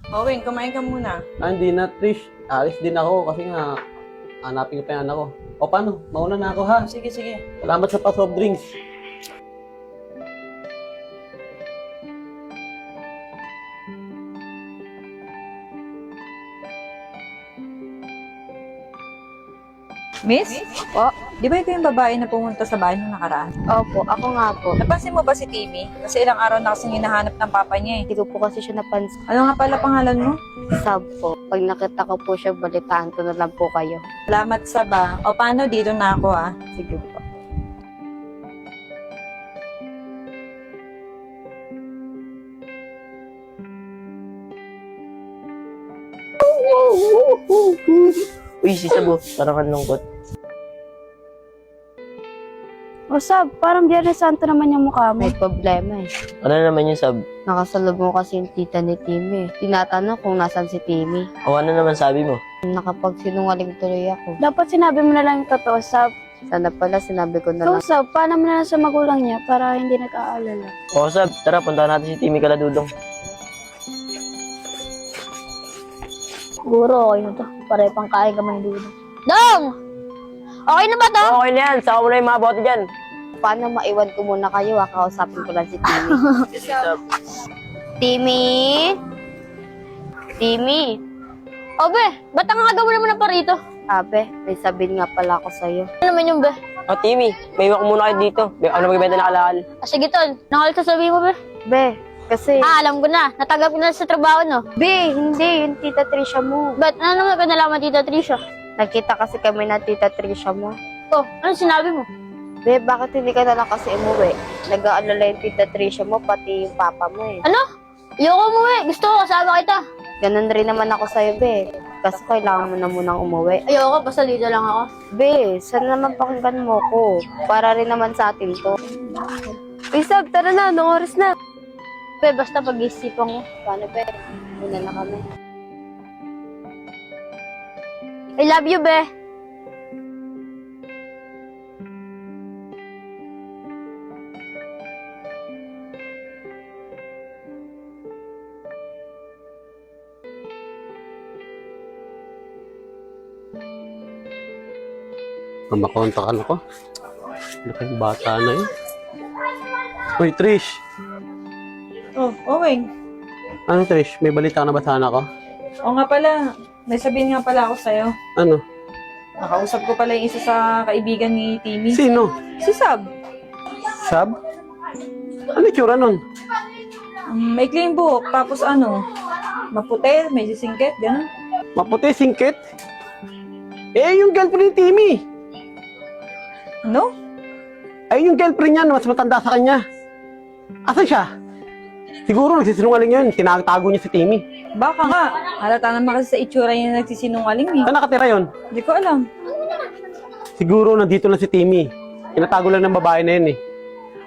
Owen, kumain ka muna. Hindi na, Trish. Alis din ako kasi nga hanapin ko pa yung anak ko. O paano? Mauna na ako ha. Sige, sige. Salamat sa pa-soft drinks. Miss? Po? Di ba ikaw yung babae na pumunta sa bahay nung nakaraan? Opo, ako nga po. Napansin mo ba si Timmy? Kasi ilang araw na kasing hinahanap ng papa niya eh. Hindi ko po kasi siya napansin. Ano nga pala pangalan mo? Sab po. Pag nakita ko po siya, balitaan ko na lang po kayo. Salamat sa ba. O paano, dito na ako ah. Sige po. Uy, si Sabo, parang ang lungkot. O Sab, parang Biyernes Santo naman yung mukha mo. May problema eh. Ano naman yung Sab? Nakasalubong kasi yung tita ni Timmy. Tinatanong kung nasan si Timmy. O ano naman sabi mo? Nakapagsinungaling tuloy ako. Dapat sinabi mo na lang yung totoo, Sab. Sana pala sinabi ko na So lang. Sab, paano mo na lang sa magulang niya para hindi nag-aalala? O Sab, tara, punta natin si Timmy Kaladudong. Siguro okay na to. Pare pang kain ka man dito. Dong! Okay na ba to? Okay na yan, saka mo na yung mga bote dyan. Paano maiwan ko muna kayo? Kausapin ko lang si Timmy. Yes, Sab. Timmy? Timmy? Obe, ba't ang agawin naman na pa rito? Abe, may sabihin nga pala ako sa'yo. Ano naman yung be? O Timmy, may iwan ko muna kayo dito. Ano magbibenta na kalakal? Sige tol, nangalit sasabihin mo be? Be, kasi... Alam ko na. Natagap ko na sa trabaho no. Be, hindi. Yung tita Trisha mo. Ba't ano naman ka nalaman Tita Trisha? Nagkita kasi kami na tita Trisha mo. Oh, ano sinabi mo? Be, bakit hindi ka na lang kasi umuwi? Nag-aalala yung tita Trisha mo, pati yung papa mo eh. Ano? Ayoko umuwi. Gusto ko kasama kita. Ganun rin naman ako sa'yo, be. Kasi kailangan mo na munang umuwi. Ayoko, basta dito lang ako. Be, saan naman pakinggan mo ko? Para rin naman sa atin to. Uy, Sab, tara na. Anong oras na? Be, basta pag-isipan ko. Paano, be? Muna na kami. I love you, be. Makontakan ako. Ano kayong bata na yun? Uy, Trish. Oh, Owen. Ano, Trish? May balita ka na ba sa anak ko? O nga pala, may sabihin nga pala ako sa'yo. Ano? Nakausap ko pala yung isa sa kaibigan ni Timmy. Sino? Si Sab. Sab? Ano yung tsura nun? May clean buhok, tapos ano, maputi, may sisingkit, gano'n. Maputi, singkit? Eh, yung girlfriend ni Timmy. Ano? Ay, yung girlfriend niya, mas matanda sa kanya. Asan siya? Siguro nagsisinungaling yun. Tinatago niya si Timmy. Baka nga. Halata naman kasi sa itsura niya nagsisinungaling eh. Saan nakatira yun? Hindi ko alam. Siguro nandito lang si Timmy. Tinatago lang ng babae na yun eh.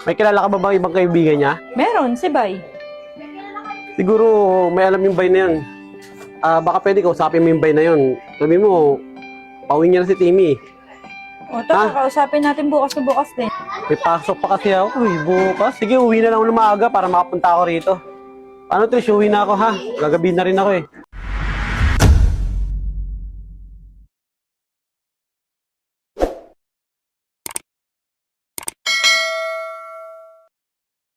May kilala ka ba bang ibang kaibigan niya? Meron, si Bay. Siguro may alam yung bay na yun. Baka pwede kausapin mo yung bay na yun. Sabi mo, pauwi niya na si Timmy. O tara, kausapin natin bukas na bukas din. May pasok pa kasi ako. Uy, bukas. Sige, uwi na lang ako ng maaga para makapunta ako rito. Paano, Trish? Uwi na ako ha. Gagabi na rin ako eh.